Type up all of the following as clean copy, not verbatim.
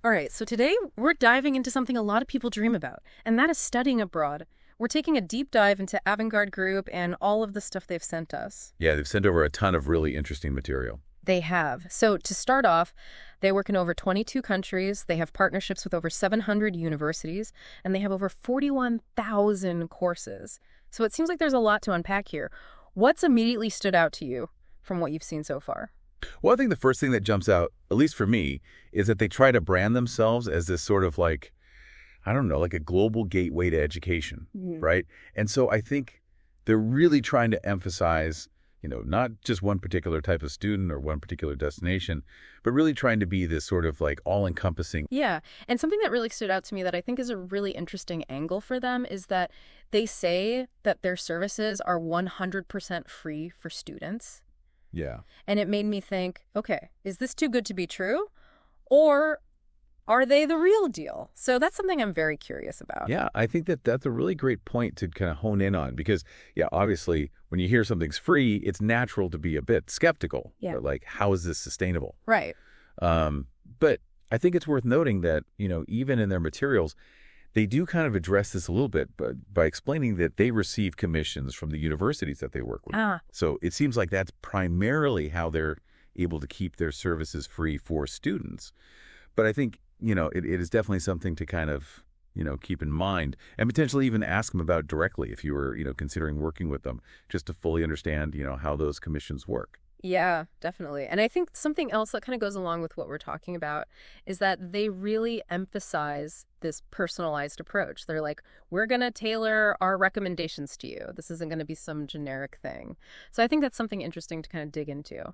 All right, so today we're diving into something a lot of people dream about, and that is studying abroad. We're taking a deep dive into Avangard Group and all of the stuff they've sent us. Yeah, they've sent over a ton of really interesting material. They have. So to start off, they work in over 22 countries, they have partnerships with over 700 universities, and they have over 41,000 courses. So it seems like there's a lot to unpack here. What's immediately stood out to you from what you've seen so far? Well, I think the first thing that jumps out, at least for me, is that they try to brand themselves as this sort of like, I don't know, like a global gateway to education, right? And so I think they're really trying to emphasize, not just one particular type of student or one particular destination, but really trying to be this sort of like all-encompassing. Yeah, and something that really stood out to me that I think is a really interesting angle for them is that they say that their services are 100% free for students. Yeah. And it made me think, okay, is this too good to be true? Or are they the real deal? So that's something I'm very curious about. Yeah, I think that that's a really great point to kind of hone in on because, yeah, obviously, when you hear something's free, it's natural to be a bit skeptical. Yeah. Like, how is this sustainable? Right. But I think it's worth noting that, even in their materials, they do kind of address this a little bit by explaining that they receive commissions from the universities that they work with. So it seems like that's primarily how they're able to keep their services free for students. But I think, it is definitely something to kind of, keep in mind and potentially even ask them about directly if you were, considering working with them, just to fully understand, how those commissions work. Yeah, definitely. And I think something else that kind of goes along with what we're talking about is that they really emphasize this personalized approach. They're like, we're going to tailor our recommendations to you. This isn't going to be some generic thing. So I think that's something interesting to kind of dig into.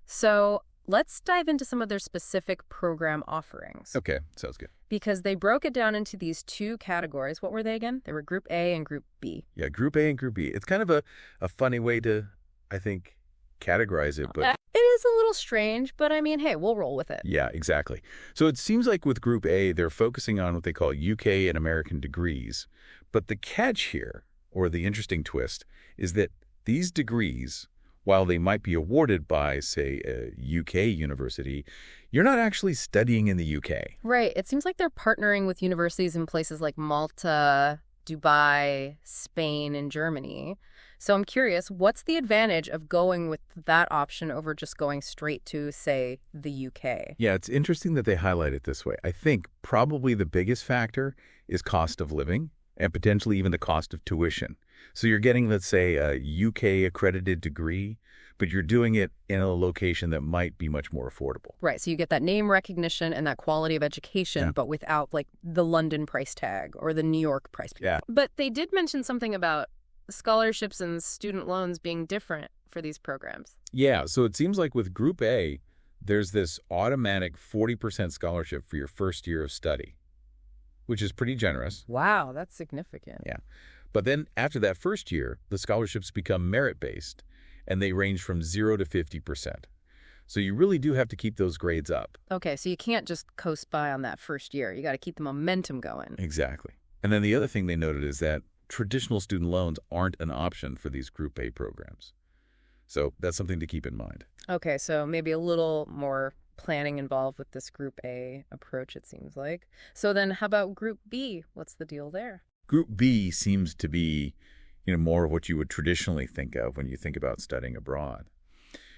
So let's dive into some of their specific program offerings. Okay, sounds good. Because they broke it down into these two categories. What were they again? They were Group A and Group B. Yeah, Group A and Group B. It's kind of a funny way to, I think, categorize it, but it is a little strange, but I mean, hey, we'll roll with it. Yeah, exactly. So it seems like with Group A, they're focusing on what they call UK and American degrees. But the catch here, or the interesting twist, is that these degrees, while they might be awarded by, say, a UK university, you're not actually studying in the UK. Right. It seems like they're partnering with universities in places like Malta, Dubai, Spain, and Germany. So I'm curious, what's the advantage of going with that option over just going straight to, say, the UK? Yeah, it's interesting that they highlight it this way. I think probably the biggest factor is cost of living and potentially even the cost of tuition. So you're getting, let's say, a UK accredited degree, but you're doing it in a location that might be much more affordable. Right. So you get that name recognition and that quality of education, but without like the London price tag or the New York price tag. Yeah. But they did mention something about scholarships and student loans being different for these programs. Yeah, so it seems like with Group A, there's this automatic 40% scholarship for your first year of study, which is pretty generous. Wow, that's significant. Yeah. But then after that first year, the scholarships become merit-based, and they range from 0 to 50%. So you really do have to keep those grades up. Okay, so you can't just coast by on that first year. You got to keep the momentum going. Exactly. And then the other thing they noted is that traditional student loans aren't an option for these Group A programs. So that's something to keep in mind. Okay, so maybe a little more planning involved with this Group A approach, it seems like. So then how about Group B? What's the deal there? Group B seems to be, more of what you would traditionally think of when you think about studying abroad.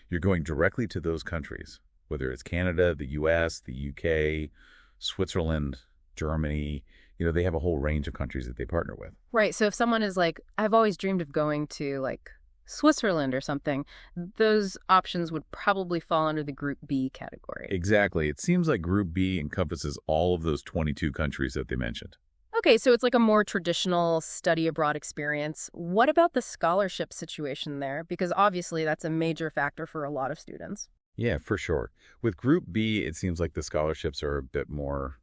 You're going directly to those countries, whether it's Canada, the US, the UK, Switzerland, Germany. They have a whole range of countries that they partner with. Right. So if someone is like, I've always dreamed of going to like Switzerland or something, those options would probably fall under the Group B category. Exactly. It seems like Group B encompasses all of those 22 countries that they mentioned. Okay, so it's like a more traditional study abroad experience. What about the scholarship situation there? Because obviously that's a major factor for a lot of students. Yeah, for sure. With Group B, it seems like the scholarships are a bit more,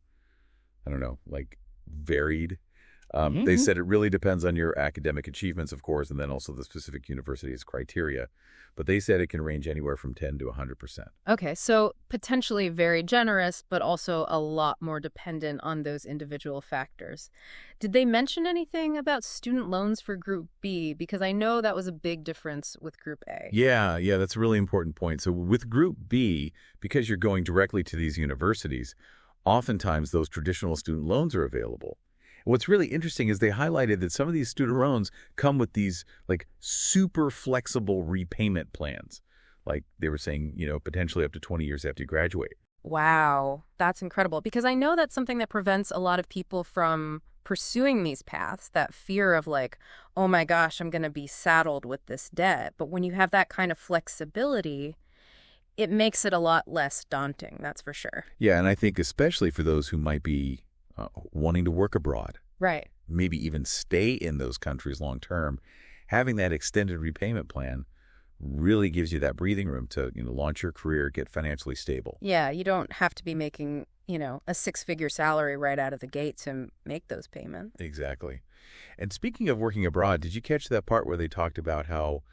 I don't know, like varied. They said it really depends on your academic achievements, of course, and then also the specific university's criteria. But they said it can range anywhere from 10 to 100%. Okay, so potentially very generous, but also a lot more dependent on those individual factors. Did they mention anything about student loans for Group B? Because I know that was a big difference with Group A. Yeah, that's a really important point. So with Group B, because you're going directly to these universities, oftentimes those traditional student loans are available. What's really interesting is they highlighted that some of these student loans come with these like super flexible repayment plans. Like they were saying, potentially up to 20 years after you graduate. Wow, that's incredible. Because I know that's something that prevents a lot of people from pursuing these paths, that fear of like, oh my gosh, I'm going to be saddled with this debt. But when you have that kind of flexibility, it makes it a lot less daunting, that's for sure. Yeah, and I think especially for those who might be wanting to work abroad, right? Maybe even stay in those countries long term, having that extended repayment plan really gives you that breathing room to launch your career, get financially stable. Yeah, you don't have to be making, a six-figure salary right out of the gate to make those payments. Exactly. And speaking of working abroad, did you catch that part where they talked about how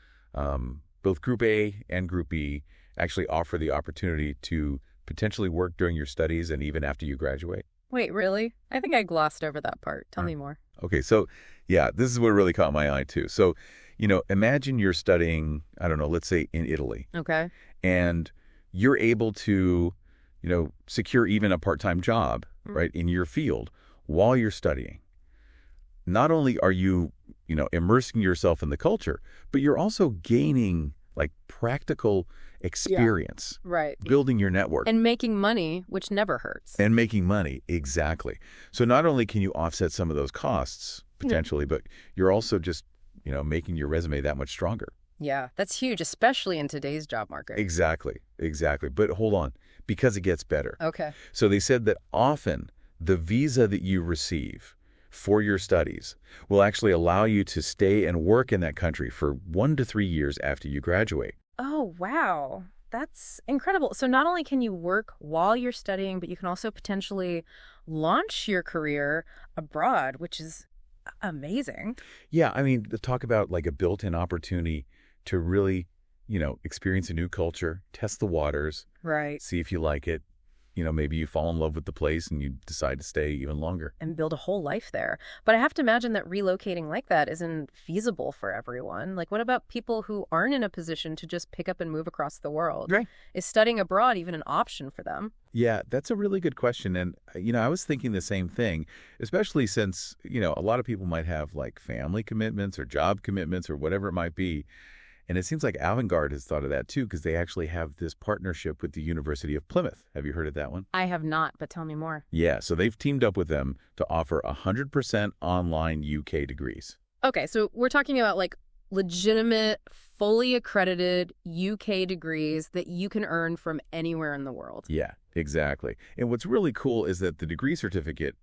both Group A and Group B actually offer the opportunity to potentially work during your studies and even after you graduate? Wait, really? I think I glossed over that part. Tell me more. Okay, so yeah, this is what really caught my eye too. So, imagine you're studying, I don't know, let's say in Italy. Okay. And you're able to, secure even a part-time job, right, in your field while you're studying. Not only are you, immersing yourself in the culture, but you're also gaining like practical experience, right? Building your network. And making money, which never hurts. And making money, exactly. So not only can you offset some of those costs, potentially, but you're also just, making your resume that much stronger. Yeah, that's huge, especially in today's job market. Exactly. But hold on, because it gets better. Okay. So they said that often the visa that you receive for your studies will actually allow you to stay and work in that country for 1 to 3 years after you graduate. Oh, wow. That's incredible. So not only can you work while you're studying, but you can also potentially launch your career abroad, which is amazing. Yeah, I mean, talk about like a built-in opportunity to really, experience a new culture, test the waters, right? See if you like it. Maybe you fall in love with the place and you decide to stay even longer. And build a whole life there. But I have to imagine that relocating like that isn't feasible for everyone. Like, what about people who aren't in a position to just pick up and move across the world? Right. Is studying abroad even an option for them? Yeah, that's a really good question. And, I was thinking the same thing, especially since, a lot of people might have like family commitments or job commitments or whatever it might be. And it seems like Avangard has thought of that too, because they actually have this partnership with the University of Plymouth. Have you heard of that one? I have not, but tell me more. Yeah, so they've teamed up with them to offer 100% online UK degrees. Okay, so we're talking about like legitimate, fully accredited UK degrees that you can earn from anywhere in the world. Yeah, exactly. And what's really cool is that the degree certificate,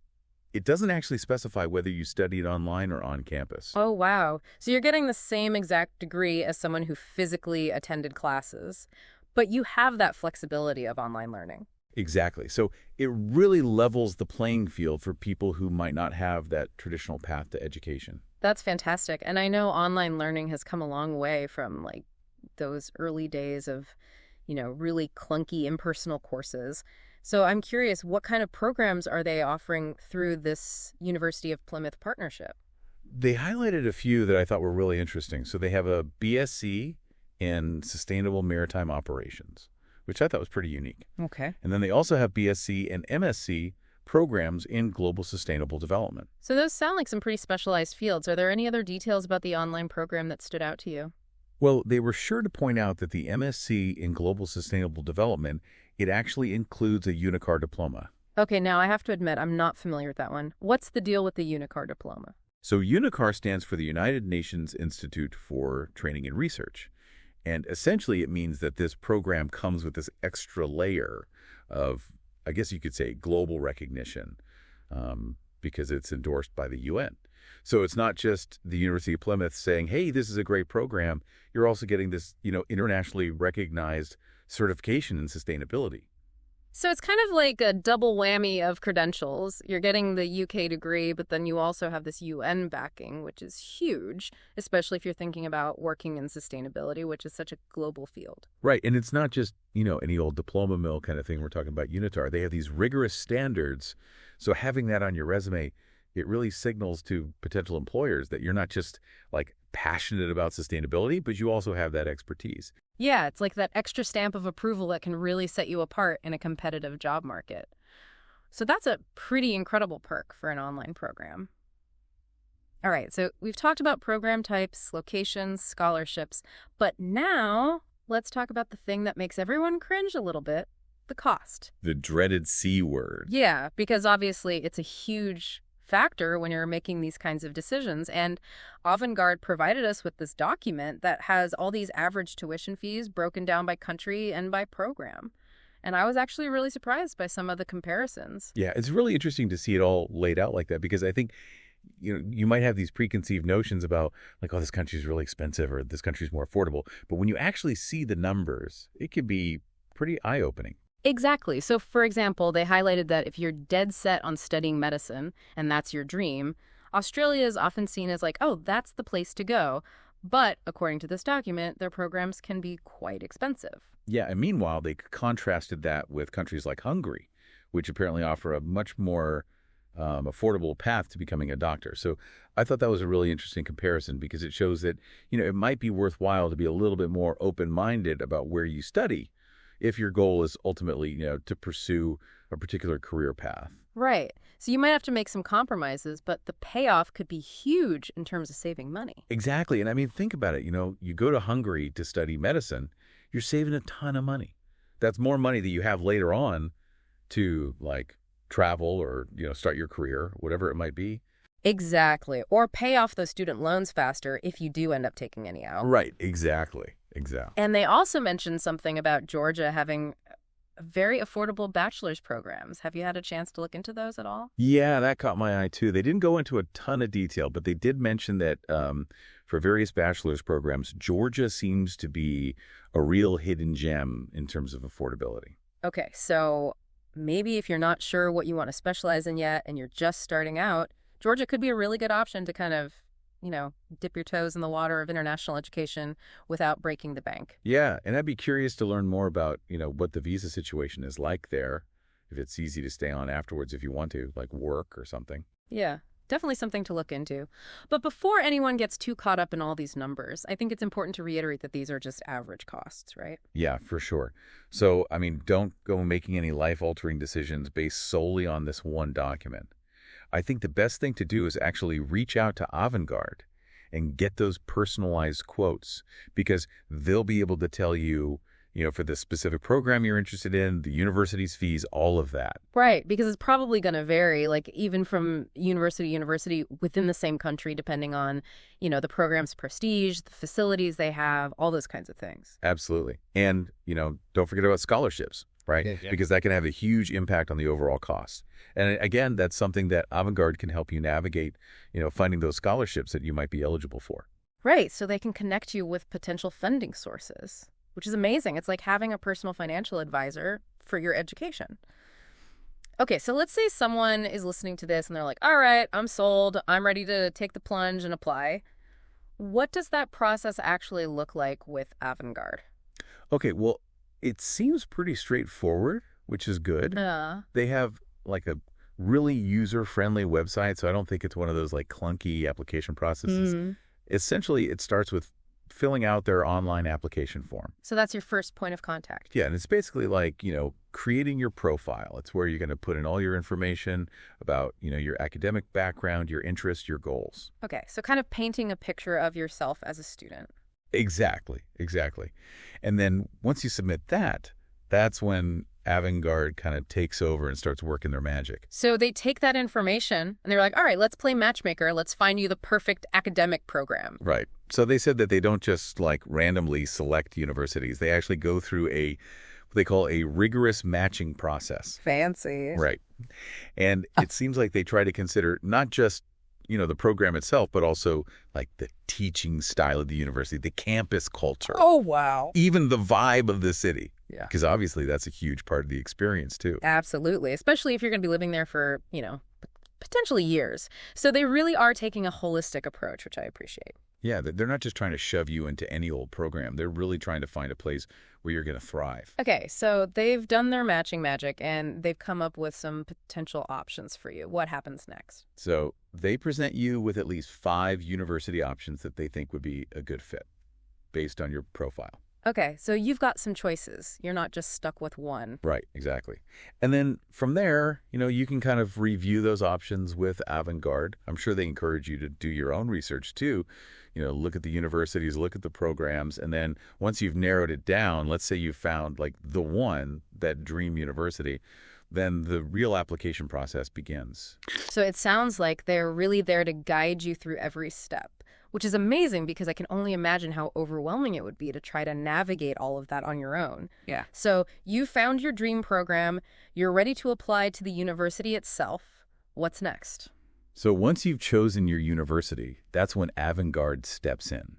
it doesn't actually specify whether you studied online or on campus. Oh, wow. So you're getting the same exact degree as someone who physically attended classes, but you have that flexibility of online learning. Exactly. So it really levels the playing field for people who might not have that traditional path to education. That's fantastic. And I know online learning has come a long way from like those early days of, really clunky impersonal courses. So I'm curious, what kind of programs are they offering through this University of Plymouth partnership? They highlighted a few that I thought were really interesting. So they have a BSc in Sustainable Maritime Operations, which I thought was pretty unique. Okay. And then they also have BSc and MSc programs in Global Sustainable Development. So those sound like some pretty specialized fields. Are there any other details about the online program that stood out to you? Well, they were sure to point out that the MSc in Global Sustainable Development, it actually includes a UNICAR diploma. Okay, now I have to admit, I'm not familiar with that one. What's the deal with the UNICAR diploma? So UNICAR stands for the United Nations Institute for Training and Research. And essentially it means that this program comes with this extra layer of, I guess you could say, global recognition because it's endorsed by the UN. So it's not just the University of Plymouth saying, hey, this is a great program. You're also getting this, internationally recognized certification in sustainability. So it's kind of like a double whammy of credentials. You're getting the UK degree, but then you also have this UN backing, which is huge, especially if you're thinking about working in sustainability, which is such a global field. Right. And it's not just, any old diploma mill kind of thing. We're talking about UNITAR. They have these rigorous standards. So having that on your resume, it really signals to potential employers that you're not just like passionate about sustainability, but you also have that expertise. Yeah, it's like that extra stamp of approval that can really set you apart in a competitive job market. So that's a pretty incredible perk for an online program. All right, so we've talked about program types, locations, scholarships, but now let's talk about the thing that makes everyone cringe a little bit, the cost. The dreaded C word. Yeah, because obviously it's a huge factor when you're making these kinds of decisions. And Avangard provided us with this document that has all these average tuition fees broken down by country and by program. And I was actually really surprised by some of the comparisons. Yeah, it's really interesting to see it all laid out like that because I think you might have these preconceived notions about like, oh, this country's really expensive or this country's more affordable. But when you actually see the numbers, it can be pretty eye-opening. Exactly. So, for example, they highlighted that if you're dead set on studying medicine and that's your dream, Australia is often seen as like, oh, that's the place to go. But according to this document, their programs can be quite expensive. Yeah, and meanwhile, they contrasted that with countries like Hungary, which apparently offer a much more affordable path to becoming a doctor. So I thought that was a really interesting comparison because it shows that, it might be worthwhile to be a little bit more open-minded about where you study if your goal is ultimately, to pursue a particular career path. Right. So you might have to make some compromises, but the payoff could be huge in terms of saving money. Exactly. And I mean, think about it. You go to Hungary to study medicine, you're saving a ton of money. That's more money that you have later on to like travel or, start your career, whatever it might be. Exactly. Or pay off those student loans faster if you do end up taking any out. Right. Exactly. And they also mentioned something about Georgia having very affordable bachelor's programs. Have you had a chance to look into those at all? Yeah, that caught my eye too. They didn't go into a ton of detail, but they did mention that for various bachelor's programs, Georgia seems to be a real hidden gem in terms of affordability. Okay, so maybe if you're not sure what you want to specialize in yet and you're just starting out, Georgia could be a really good option to kind of dip your toes in the water of international education without breaking the bank. Yeah, and I'd be curious to learn more about, what the visa situation is like there, if it's easy to stay on afterwards if you want to, like work or something. Yeah, definitely something to look into. But before anyone gets too caught up in all these numbers, I think it's important to reiterate that these are just average costs, right? Yeah, for sure. So, I mean, don't go making any life-altering decisions based solely on this one document. I think the best thing to do is actually reach out to Avangard and get those personalized quotes because they'll be able to tell you, for the specific program you're interested in, the university's fees, all of that. Right, because it's probably going to vary, like even from university to university within the same country, depending on, the program's prestige, the facilities they have, all those kinds of things. Absolutely. And, don't forget about scholarships, right? Yeah. Because that can have a huge impact on the overall cost. And again, that's something that Avangard can help you navigate, finding those scholarships that you might be eligible for. Right, so they can connect you with potential funding sources, which is amazing. It's like having a personal financial advisor for your education. Okay, so let's say someone is listening to this and they're like, all right, I'm sold. I'm ready to take the plunge and apply. What does that process actually look like with Avangard? Okay, well, it seems pretty straightforward, which is good. They have like a really user-friendly website, so I don't think it's one of those like clunky application processes. Essentially, it starts with filling out their online application form. So that's your first point of contact. Yeah, and it's basically like, creating your profile. It's where you're going to put in all your information about, your academic background, your interests, your goals. Okay, so kind of painting a picture of yourself as a student. Exactly. And then once you submit that, that's when Avangard kind of takes over and starts working their magic. So they take that information and they're like, all right, let's play matchmaker. Let's find you the perfect academic program. Right. So they said that they don't just like randomly select universities. They actually go through what they call a rigorous matching process. Fancy. Right. And it seems like they try to consider not just the program itself, but also like the teaching style of the university, the campus culture. Oh, wow. Even the vibe of the city. Yeah. Because obviously that's a huge part of the experience too. Absolutely. Especially if you're going to be living there for, potentially years. So they really are taking a holistic approach, which I appreciate. Yeah, they're not just trying to shove you into any old program. They're really trying to find a place where you're going to thrive. Okay, so they've done their matching magic and they've come up with some potential options for you. What happens next? So they present you with at least 5 university options that they think would be a good fit based on your profile. Okay, so you've got some choices. You're not just stuck with one. Right, exactly. And then from there, you can kind of review those options with Avangard. I'm sure they encourage you to do your own research too. Look at the universities, look at the programs, and then once you've narrowed it down, let's say you found like the one, that dream university, then the real application process begins. So it sounds like they're really there to guide you through every step, which is amazing because I can only imagine how overwhelming it would be to try to navigate all of that on your own. Yeah. So you found your dream program. You're ready to apply to the university itself. What's next? So once you've chosen your university, that's when Avangard steps in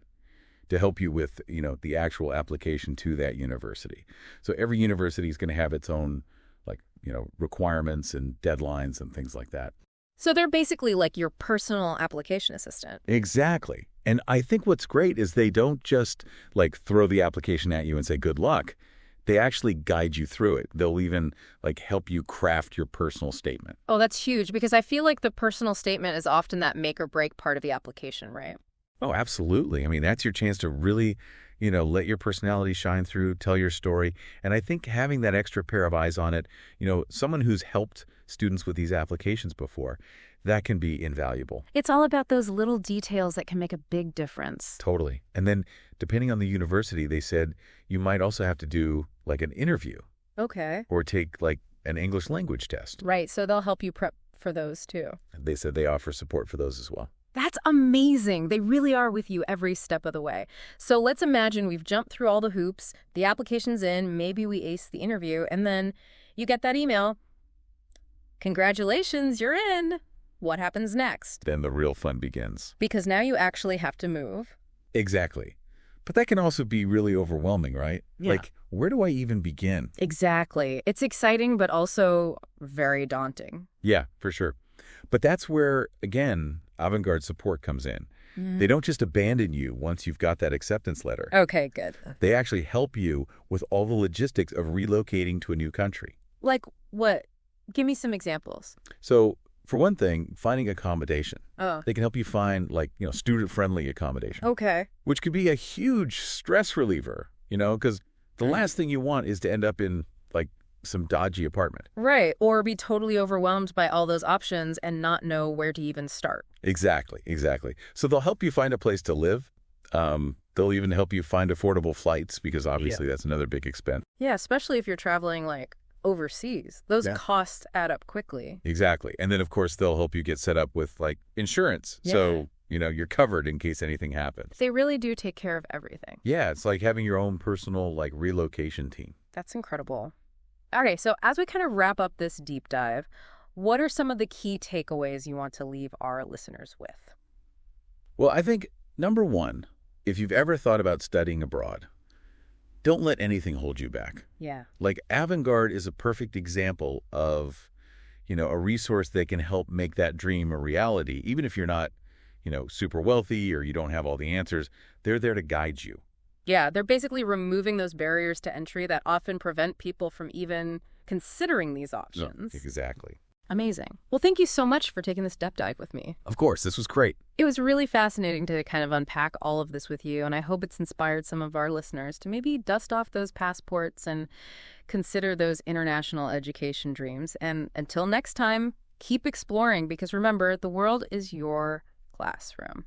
to help you with, the actual application to that university. So every university is going to have its own, requirements and deadlines and things like that. So they're basically like your personal application assistant. Exactly. And I think what's great is they don't just throw the application at you and say, good luck. They actually guide you through it. They'll even help you craft your personal statement. Oh, that's huge because I feel like the personal statement is often that make or break part of the application, right? Oh, absolutely. I mean, that's your chance to really, let your personality shine through, tell your story. And I think having that extra pair of eyes on it, someone who's helped students with these applications before, that can be invaluable. It's all about those little details that can make a big difference. Totally. And then depending on the university, they said you might also have to do an interview. Okay. Or take an English language test. Right. So they'll help you prep for those too. They said they offer support for those as well. That's amazing. They really are with you every step of the way. So let's imagine we've jumped through all the hoops, the application's in, maybe we ace the interview, and then you get that email. Congratulations, you're in. What happens next? Then the real fun begins. Because now you actually have to move. Exactly. But that can also be really overwhelming, right? Yeah. Where do I even begin? Exactly. It's exciting, but also very daunting. Yeah, for sure. But that's where, again, Avangard support comes in. They don't just abandon you once you've got that acceptance letter. Okay, good. They actually help you with all the logistics of relocating to a new country. Like what? Give me some examples. So, for one thing, finding accommodation. Oh. They can help you find, student-friendly accommodation. Okay. Which could be a huge stress reliever, because the last thing you want is to end up in, some dodgy apartment. Right. Or be totally overwhelmed by all those options and not know where to even start. Exactly. So they'll help you find a place to live. They'll even help you find affordable flights because obviously that's another big expense. Yeah, especially if you're traveling overseas. Those costs add up quickly. Exactly. And then, of course, they'll help you get set up with insurance. Yeah. So, you're covered in case anything happens. They really do take care of everything. Yeah, it's like having your own personal relocation team. That's incredible. Okay, so as we kind of wrap up this deep dive, what are some of the key takeaways you want to leave our listeners with? Well, I think, number one, if you've ever thought about studying abroad, don't let anything hold you back. Yeah. Avangard is a perfect example of, a resource that can help make that dream a reality. Even if you're not, super wealthy or you don't have all the answers, they're there to guide you. Yeah, they're basically removing those barriers to entry that often prevent people from even considering these options. No, exactly. Amazing. Well, thank you so much for taking this depth dive with me. Of course, this was great. It was really fascinating to kind of unpack all of this with you, and I hope it's inspired some of our listeners to maybe dust off those passports and consider those international education dreams. And until next time, keep exploring because remember, the world is your classroom.